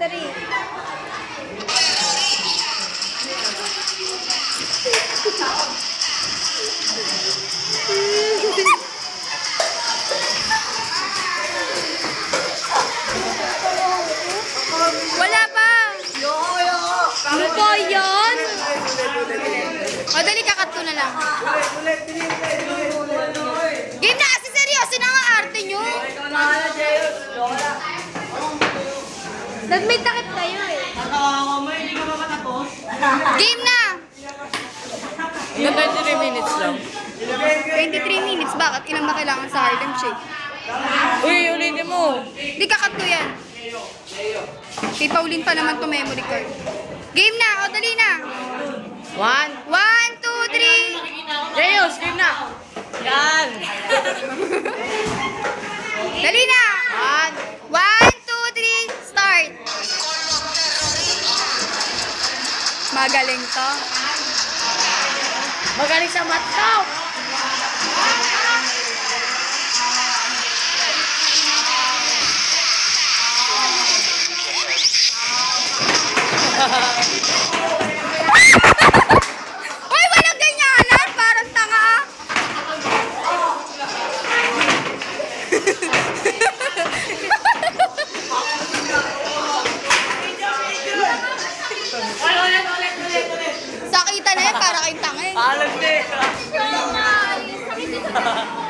3. Wala pa. Ano po yun? O, dali, kakat ko na lang. Game na kasi seryoso na nga arte nyo. Nag-may takip kayo eh. Game na. 23 minutes lang. 23 minutes. Bakit? Ilang na kailangan sa Harlem Shake? Uy, ulitin mo. Di kakat ko yan. Kay Pauline pa naman to memory card. Game na. O, dali na. 1. 1, 2, 3. Zeus, game na. Yan. Dali na. 1, 2, 3. Start. Magaling to. Magaling sa matkaw. Uy, walang ganyanan. Parang tanga. Sakita na yan para kayong tanga eh. Alam din. Sakit